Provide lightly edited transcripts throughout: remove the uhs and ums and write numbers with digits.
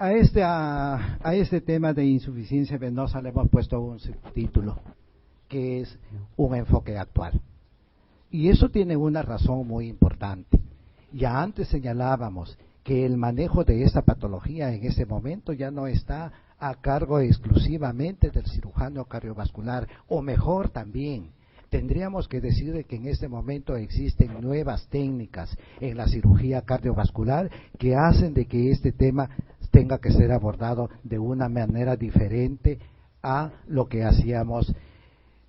A este tema de insuficiencia venosa le hemos puesto un subtítulo, que es un enfoque actual. Y eso tiene una razón muy importante. Ya antes señalábamos que el manejo de esta patología en ese momento ya no está a cargo exclusivamente del cirujano cardiovascular, o mejor también, tendríamos que decir que en este momento existen nuevas técnicas en la cirugía cardiovascular que hacen de que este tema tenga que ser abordado de una manera diferente a lo que hacíamos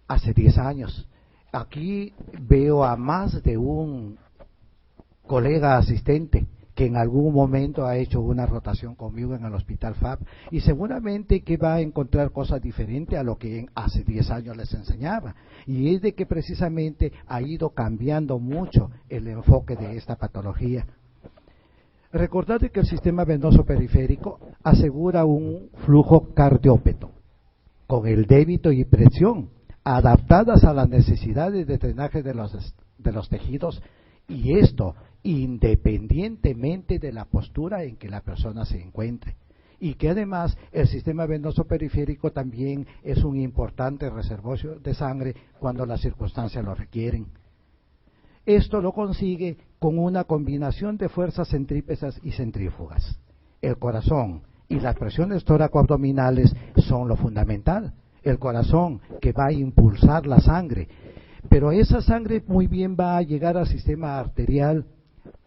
hace 10 años. Aquí veo a más de un colega asistente que en algún momento ha hecho una rotación conmigo en el Hospital FAP y seguramente que va a encontrar cosas diferentes a lo que hace 10 años les enseñaba. Y es de que precisamente ha ido cambiando mucho el enfoque de esta patología. Recordad que el sistema venoso periférico asegura un flujo cardiópeto con el débito y presión adaptadas a las necesidades de drenaje de los tejidos, y esto independientemente de la postura en que la persona se encuentre, y que además el sistema venoso periférico también es un importante reservorio de sangre cuando las circunstancias lo requieren. Esto lo consigue con una combinación de fuerzas centrípetas y centrífugas. El corazón y las presiones tóraco-abdominales son lo fundamental. El corazón que va a impulsar la sangre, pero esa sangre muy bien va a llegar al sistema arterial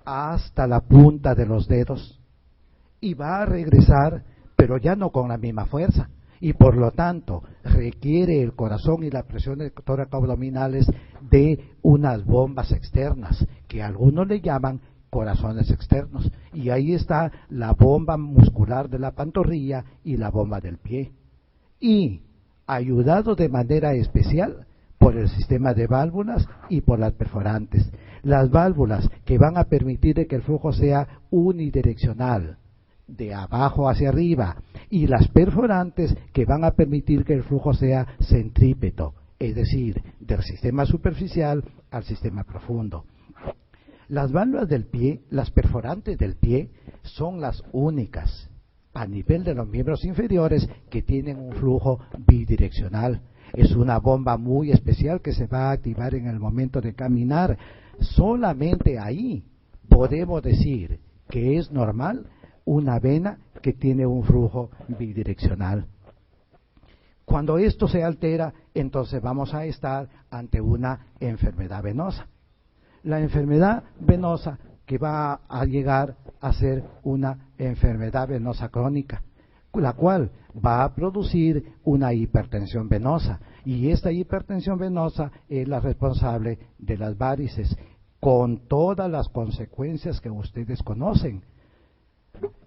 hasta la punta de los dedos y va a regresar, pero ya no con la misma fuerza, y por lo tanto requiere el corazón y las presiones tóraco-abdominales de unas bombas externas, que algunos le llaman corazones externos, y ahí está la bomba muscular de la pantorrilla y la bomba del pie, y ayudado de manera especial por el sistema de válvulas y por las perforantes. Las válvulas que van a permitir que el flujo sea unidireccional, de abajo hacia arriba, y las perforantes que van a permitir que el flujo sea centrípeto, es decir, del sistema superficial al sistema profundo. Las válvulas del pie, las perforantes del pie, son las únicas a nivel de los miembros inferiores que tienen un flujo bidireccional. Es una bomba muy especial que se va a activar en el momento de caminar. Solamente ahí podemos decir que es normal una vena que tiene un flujo bidireccional. Cuando esto se altera, entonces vamos a estar ante una enfermedad venosa. La enfermedad venosa que va a llegar a ser una enfermedad venosa crónica, la cual va a producir una hipertensión venosa, y esta hipertensión venosa es la responsable de las varices, con todas las consecuencias que ustedes conocen.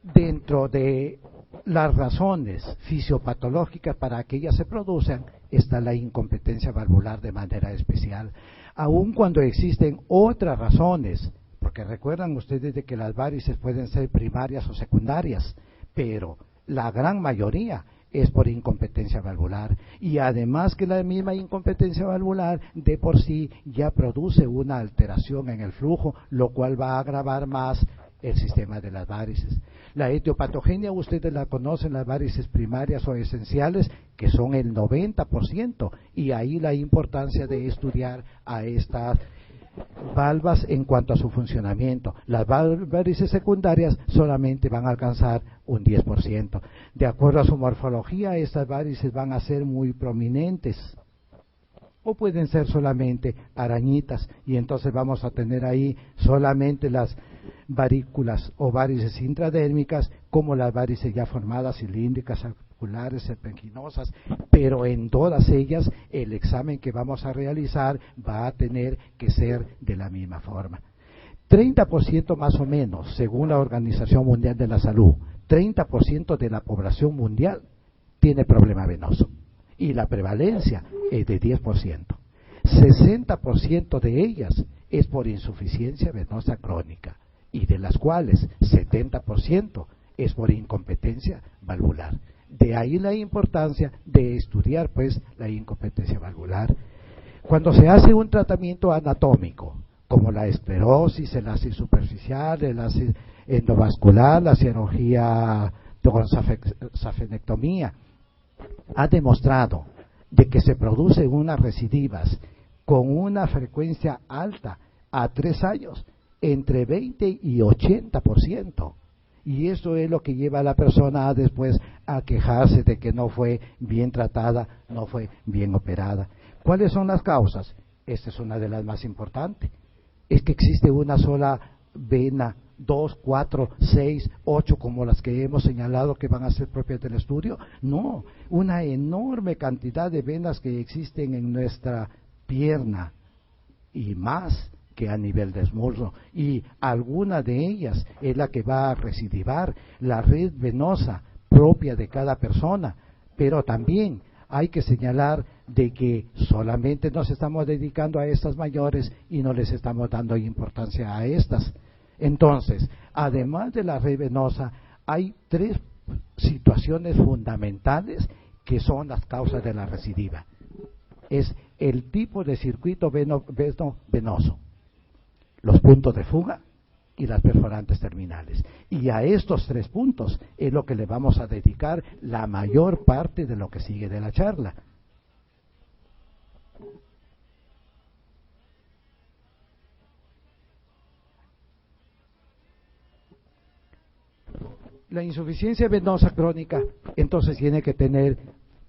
Dentro de las razones fisiopatológicas para que ellas se produzcan está la incompetencia valvular de manera especial, aun cuando existen otras razones, porque recuerdan ustedes de que las varices pueden ser primarias o secundarias, pero la gran mayoría es por incompetencia valvular, y además que la misma incompetencia valvular de por sí ya produce una alteración en el flujo, lo cual va a agravar más el sistema de las varices. La etiopatogenia ustedes la conocen, las varices primarias o esenciales, que son el 90%, y ahí la importancia de estudiar a estas valvas en cuanto a su funcionamiento. Las varices secundarias solamente van a alcanzar un 10%. De acuerdo a su morfología, estas varices van a ser muy prominentes, o pueden ser solamente arañitas, y entonces vamos a tener ahí solamente las varículas o varices intradérmicas, como las varices ya formadas, cilíndricas, articulares, serpenginosas, pero en todas ellas el examen que vamos a realizar va a tener que ser de la misma forma. 30% más o menos, según la Organización Mundial de la Salud, 30% de la población mundial tiene problema venoso, y la prevalencia es de 10%. 60% de ellas es por insuficiencia venosa crónica, y de las cuales 70% es por incompetencia valvular. De ahí la importancia de estudiar pues la incompetencia valvular. Cuando se hace un tratamiento anatómico, como la esclerosis, el ácido superficial, el ácido endovascular, la cirugía con safenectomía ha demostrado de que se producen unas recidivas con una frecuencia alta a 3 años, entre 20 y 80%. Y eso es lo que lleva a la persona después a quejarse de que no fue bien tratada, no fue bien operada. ¿Cuáles son las causas? Esta es una de las más importantes. Es que existe una sola vena, 2, 4, 6, 8, como las que hemos señalado que van a ser propias del estudio. No, una enorme cantidad de venas que existen en nuestra pierna y más que a nivel del muslo, y alguna de ellas es la que va a recidivar la red venosa propia de cada persona. Pero también hay que señalar de que solamente nos estamos dedicando a estas mayores y no les estamos dando importancia a estas. Entonces, además de la red venosa, hay 3 situaciones fundamentales que son las causas de la recidiva. Es el tipo de circuito venoso, los puntos de fuga y las perforantes terminales. Y a estos 3 puntos es lo que le vamos a dedicar la mayor parte de lo que sigue de la charla. La insuficiencia venosa crónica entonces tiene que tener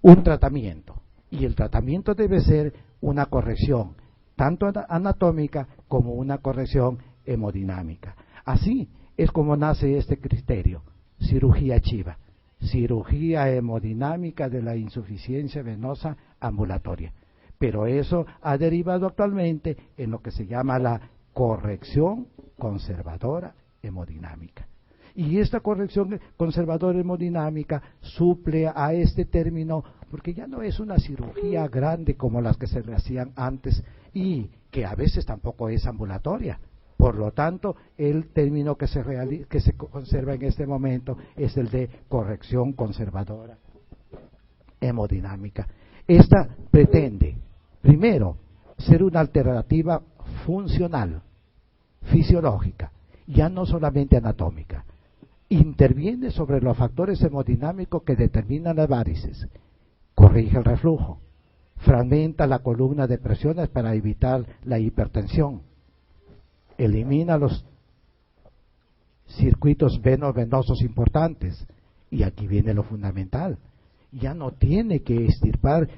un tratamiento, y el tratamiento debe ser una corrección tanto anatómica como una corrección hemodinámica. Así es como nace este criterio: cirugía chiva, cirugía hemodinámica de la insuficiencia venosa ambulatoria. Pero eso ha derivado actualmente en lo que se llama la corrección conservadora hemodinámica. Y esta corrección conservadora hemodinámica suple a este término, porque ya no es una cirugía grande como las que se le hacían antes, y que a veces tampoco es ambulatoria. Por lo tanto, el término que se conserva en este momento es el de corrección conservadora hemodinámica. Esta pretende, primero, ser una alternativa funcional, fisiológica, ya no solamente anatómica. Interviene sobre los factores hemodinámicos que determinan las varices, corrige el reflujo, fragmenta la columna de presiones para evitar la hipertensión, elimina los circuitos venosos importantes, y aquí viene lo fundamental: ya no tiene que extirpar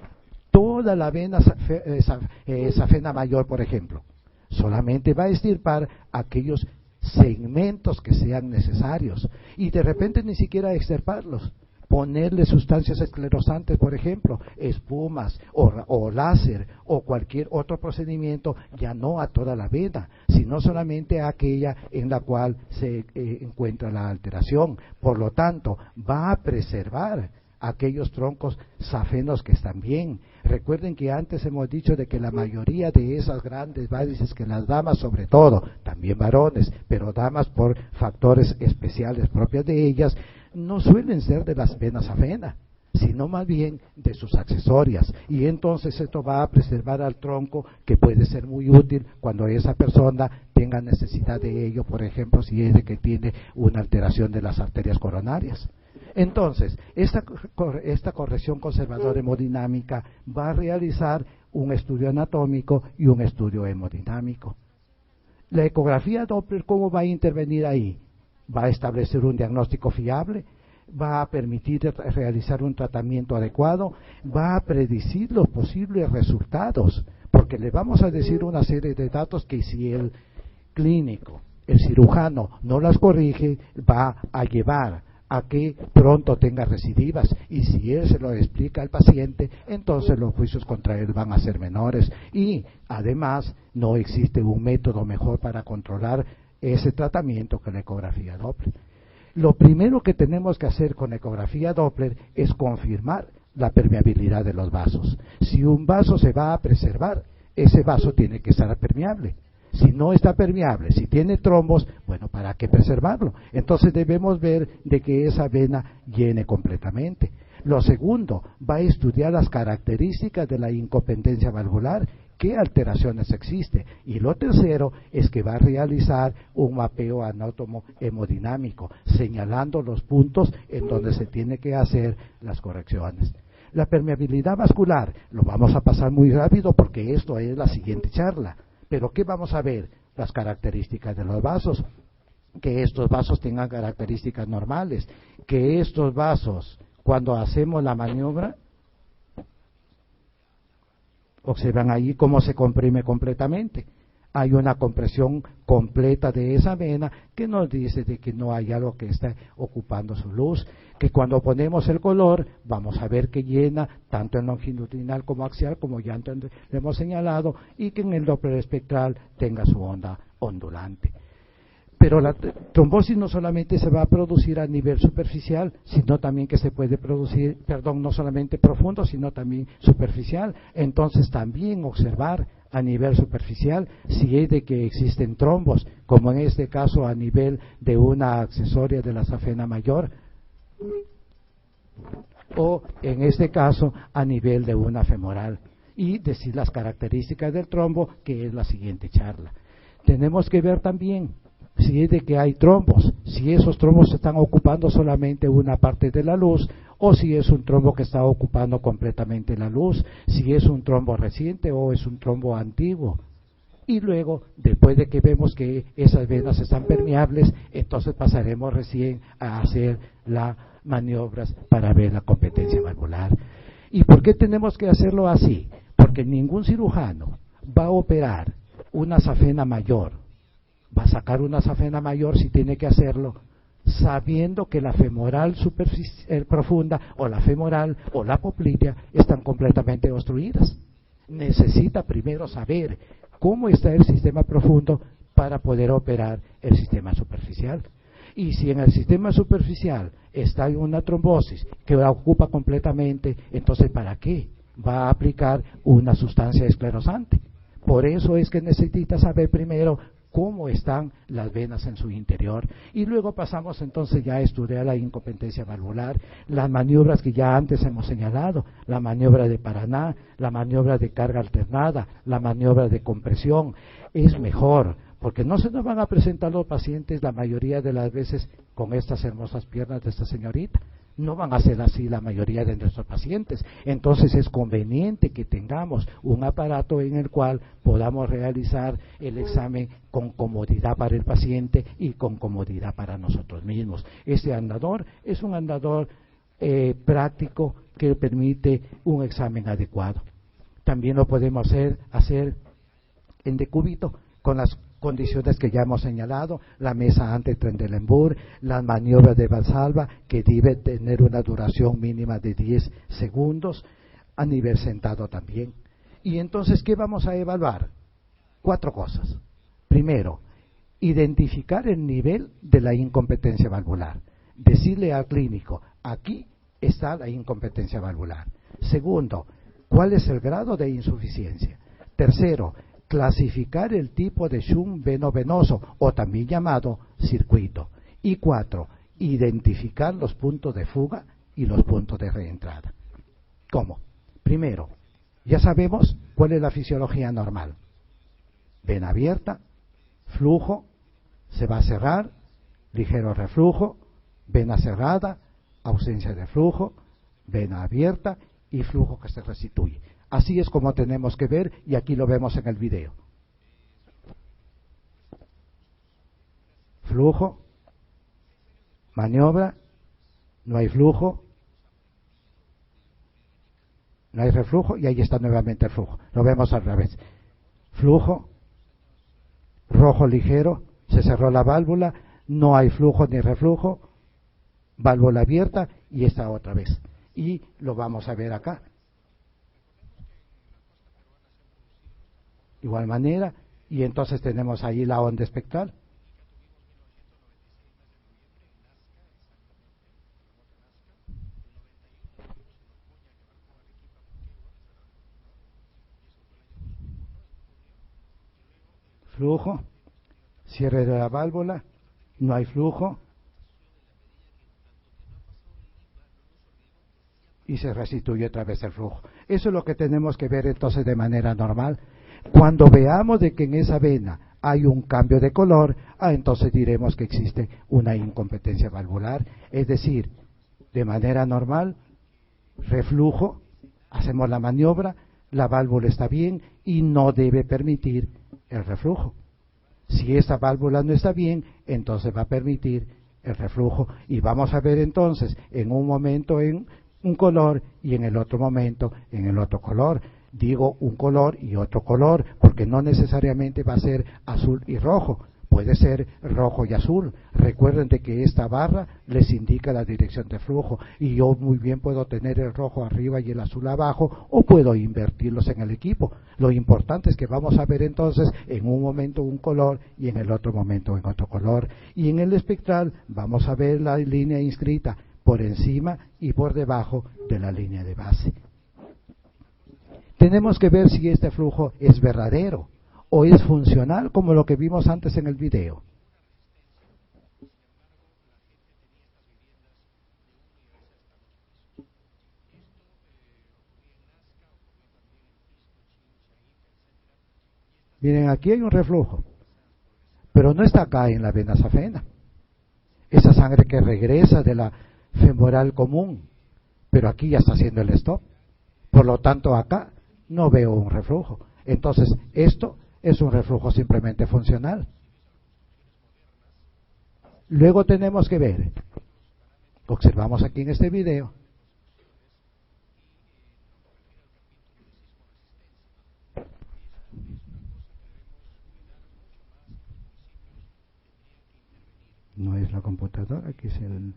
toda la vena safena mayor, por ejemplo, solamente va a extirpar aquellos segmentos que sean necesarios, y de repente ni siquiera extirparlos, ponerle sustancias esclerosantes, por ejemplo, espumas o láser o cualquier otro procedimiento, ya no a toda la vena, sino solamente a aquella en la cual se encuentra la alteración. Por lo tanto, va a preservar aquellos troncos safenos que están bien. Recuerden que antes hemos dicho de que la mayoría de esas grandes varices, que las damas sobre todo, también varones, pero damas por factores especiales propios de ellas, no suelen ser de las venas safenas, sino más bien de sus accesorias, y entonces esto va a preservar al tronco, que puede ser muy útil cuando esa persona tenga necesidad de ello, por ejemplo, si es de que tiene una alteración de las arterias coronarias. Entonces, esta corrección conservadora hemodinámica va a realizar un estudio anatómico y un estudio hemodinámico. La ecografía Doppler, ¿cómo va a intervenir ahí? Va a establecer un diagnóstico fiable, va a permitir realizar un tratamiento adecuado, va a predecir los posibles resultados, porque le vamos a decir una serie de datos que si el clínico, el cirujano, no las corrige, va a llevar a que pronto tenga recidivas, y si él se lo explica al paciente, entonces los juicios contra él van a ser menores, y además no existe un método mejor para controlar ese tratamiento que la ecografía Doppler. Lo primero que tenemos que hacer con ecografía Doppler es confirmar la permeabilidad de los vasos. Si un vaso se va a preservar, ese vaso tiene que estar permeable. Si no está permeable, si tiene trombos, bueno, ¿para qué preservarlo? Entonces debemos ver de que esa vena llene completamente. Lo segundo, va a estudiar las características de la incompetencia valvular, qué alteraciones existen. Y lo tercero es que va a realizar un mapeo anátomo hemodinámico, señalando los puntos en donde se tiene que hacer las correcciones. La permeabilidad vascular, lo vamos a pasar muy rápido porque esto es la siguiente charla. Pero ¿qué vamos a ver? Las características de los vasos, que estos vasos tengan características normales, que estos vasos, cuando hacemos la maniobra, observan ahí cómo se comprime completamente. Hay una compresión completa de esa vena que nos dice de que no hay algo que está ocupando su luz, que cuando ponemos el color vamos a ver que llena tanto en longitudinal como axial, como ya antes le hemos señalado, y que en el Doppler espectral tenga su onda ondulante. Pero la trombosis no solamente se va a producir a nivel superficial, sino también que se puede producir, no solamente profundo, sino también superficial. Entonces también observar a nivel superficial si es de que existen trombos, como en este caso a nivel de una accesoria de la safena mayor, o en este caso a nivel de una femoral. Y decir las características del trombo, que es la siguiente charla. Tenemos que ver también si es de que hay trombos, si esos trombos están ocupando solamente una parte de la luz, o si es un trombo que está ocupando completamente la luz, si es un trombo reciente o es un trombo antiguo. Y luego, después de que vemos que esas venas están permeables, entonces pasaremos recién a hacer las maniobras para ver la competencia valvular. ¿Y por qué tenemos que hacerlo así? Porque ningún cirujano va a operar una safena mayor, va a sacar una safena mayor si tiene que hacerlo, sabiendo que la femoral profunda o la femoral o la popltea están completamente obstruidas. Necesita primero saber cómo está el sistema profundo para poder operar el sistema superficial. Y si en el sistema superficial está en una trombosis que la ocupa completamente, entonces ¿para qué va a aplicar una sustancia esclerosante? Por eso es que necesita saber primero cómo están las venas en su interior, y luego pasamos entonces ya a estudiar la incompetencia valvular, las maniobras que ya antes hemos señalado, la maniobra de Paraná, la maniobra de carga alternada, la maniobra de compresión. Es mejor, porque no se nos van a presentar los pacientes la mayoría de las veces con estas hermosas piernas de esta señorita. No van a ser así la mayoría de nuestros pacientes. Entonces es conveniente que tengamos un aparato en el cual podamos realizar el examen con comodidad para el paciente y con comodidad para nosotros mismos. Este andador es un andador práctico que permite un examen adecuado. También lo podemos hacer en decúbito con las condiciones que ya hemos señalado, la mesa ante Trendelenburg, las maniobras de Valsalva, que debe tener una duración mínima de 10 segundos, a nivel sentado también. Y entonces, ¿qué vamos a evaluar? 4 cosas. Primero, identificar el nivel de la incompetencia valvular. Decirle al clínico, aquí está la incompetencia valvular. Segundo, ¿cuál es el grado de insuficiencia? Tercero, clasificar el tipo de shunt veno-venoso, o también llamado circuito. Y 4, identificar los puntos de fuga y los puntos de reentrada. ¿Cómo? Primero, ya sabemos cuál es la fisiología normal. Vena abierta, flujo, se va a cerrar, ligero reflujo, vena cerrada, ausencia de flujo, vena abierta y flujo que se restituye. Así es como tenemos que ver, y aquí lo vemos en el video. Flujo, maniobra, no hay flujo, no hay reflujo, y ahí está nuevamente el flujo. Lo vemos al revés. Flujo, rojo ligero, se cerró la válvula, no hay flujo ni reflujo, válvula abierta, y está otra vez. Y lo vamos a ver acá. Igual manera, y entonces tenemos ahí la onda espectral. Flujo, cierre de la válvula, no hay flujo, y se restituye otra vez el flujo. Eso es lo que tenemos que ver entonces de manera normal. Cuando veamos de que en esa vena hay un cambio de color, entonces diremos que existe una incompetencia valvular. Es decir, de manera normal, reflujo, hacemos la maniobra, la válvula está bien y no debe permitir el reflujo. Si esta válvula no está bien, entonces va a permitir el reflujo y vamos a ver entonces en un momento en un color y en el otro momento en el otro color. Digo un color y otro color porque no necesariamente va a ser azul y rojo, puede ser rojo y azul. Recuerden de que esta barra les indica la dirección de flujo y yo muy bien puedo tener el rojo arriba y el azul abajo o puedo invertirlos en el equipo. Lo importante es que vamos a ver entonces en un momento un color y en el otro momento en otro color. Y en el espectral vamos a ver la línea inscrita por encima y por debajo de la línea de base. Tenemos que ver si este flujo es verdadero o es funcional como lo que vimos antes en el video. Miren, aquí hay un reflujo, pero no está acá en la vena safena. Esa sangre que regresa de la femoral común, pero aquí ya está haciendo el stop. Por lo tanto, acá no veo un reflujo. Entonces, esto es un reflujo simplemente funcional. Luego tenemos que ver, observamos aquí en este video, no es la computadora, aquí es el...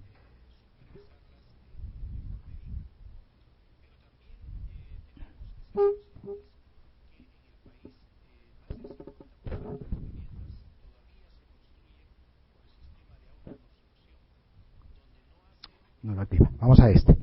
No lo activa. Vamos a este.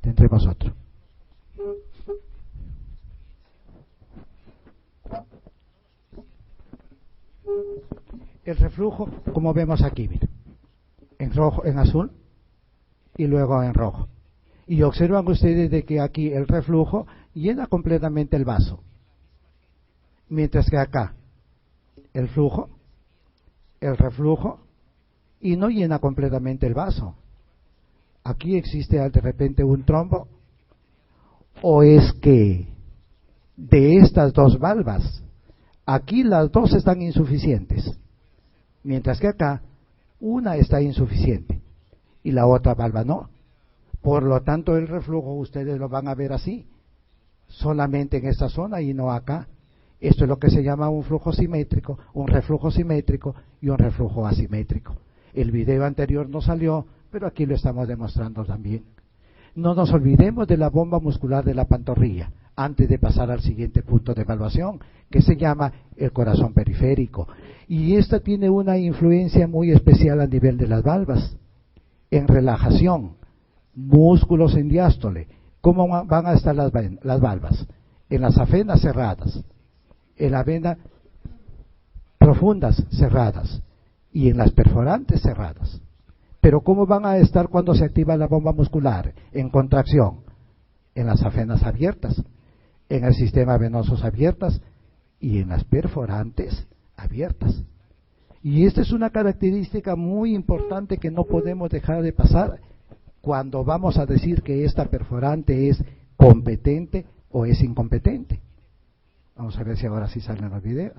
Tendremos otro. El reflujo, como vemos aquí, mira, en rojo, en azul y luego en rojo. Y observan ustedes de que aquí el reflujo llena completamente el vaso, mientras que acá el flujo, el reflujo, y no llena completamente el vaso. Aquí existe de repente un trombo, o es que de estas dos valvas, aquí las dos están insuficientes, mientras que acá una está insuficiente y la otra valva no. Por lo tanto, el reflujo ustedes lo van a ver así, solamente en esta zona y no acá. Esto es lo que se llama un flujo simétrico, un reflujo simétrico y un reflujo asimétrico. El video anterior no salió, pero aquí lo estamos demostrando también. No nos olvidemos de la bomba muscular de la pantorrilla antes de pasar al siguiente punto de evaluación, que se llama el corazón periférico. Y esta tiene una influencia muy especial a nivel de las valvas. En relajación, músculos en diástole, ¿cómo van a estar las valvas? En las afenas cerradas, en la vena profundas cerradas y en las perforantes cerradas. Pero ¿cómo van a estar cuando se activa la bomba muscular? En contracción, en las afenas abiertas, en el sistema venosos abiertas y en las perforantes abiertas. Y esta es una característica muy importante que no podemos dejar de pasar cuando vamos a decir que esta perforante es competente o es incompetente. Vamos a ver si ahora sí salen los videos.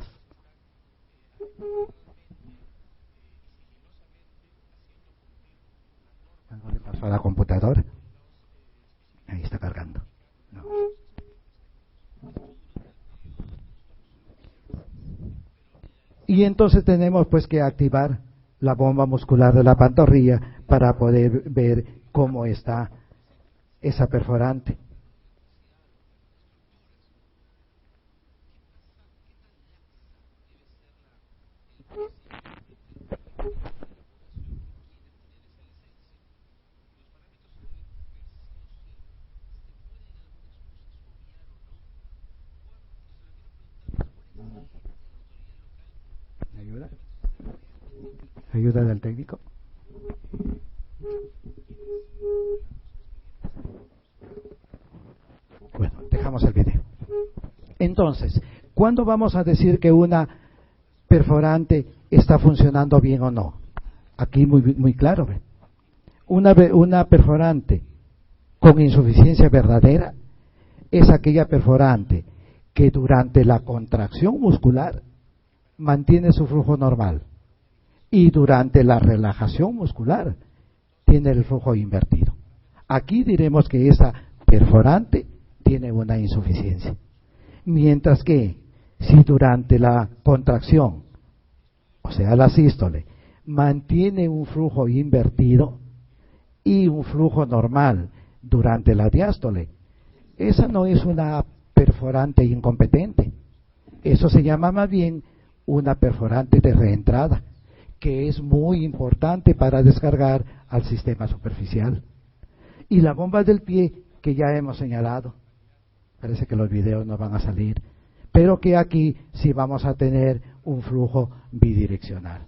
Algo le pasó a la computadora. Ahí está cargando. No. Y entonces tenemos pues que activar la bomba muscular de la pantorrilla para poder ver cómo está esa perforante. Ayuda del técnico. Bueno, dejamos el video. Entonces, ¿cuándo vamos a decir que una perforante está funcionando bien o no? Aquí muy claro. Una perforante con insuficiencia verdadera es aquella perforante que durante la contracción muscular mantiene su flujo normal y durante la relajación muscular tiene el flujo invertido. Aquí diremos que esa perforante tiene una insuficiencia. Mientras que si durante la contracción, o sea la sístole, mantiene un flujo invertido y un flujo normal durante la diástole, esa no es una perforante incompetente. Eso se llama más bien una perforante de reentrada, que es muy importante para descargar al sistema superficial. Y la bomba del pie, que ya hemos señalado, parece que los videos no van a salir, pero que aquí sí vamos a tener un flujo bidireccional.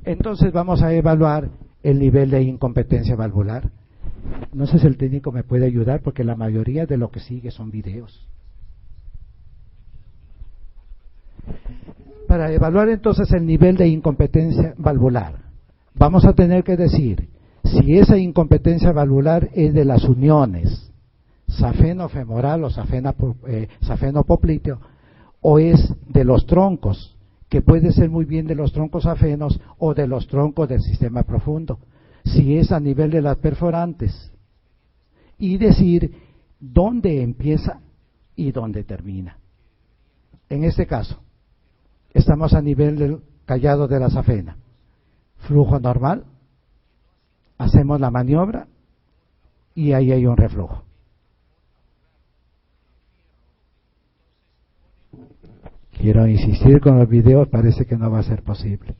Entonces vamos a evaluar el nivel de incompetencia valvular. No sé si el técnico me puede ayudar porque la mayoría de lo que sigue son videos. Para evaluar entonces el nivel de incompetencia valvular, vamos a tener que decir si esa incompetencia valvular es de las uniones safeno-femoral o safeno-popliteo, o es de los troncos, que puede ser muy bien de los troncos safenos o de los troncos del sistema profundo, si es a nivel de las perforantes, y decir dónde empieza y dónde termina. En este caso, estamos a nivel del callado de la safena, flujo normal, hacemos la maniobra y ahí hay un reflujo. Quiero insistir con los videos, parece que no va a ser posible.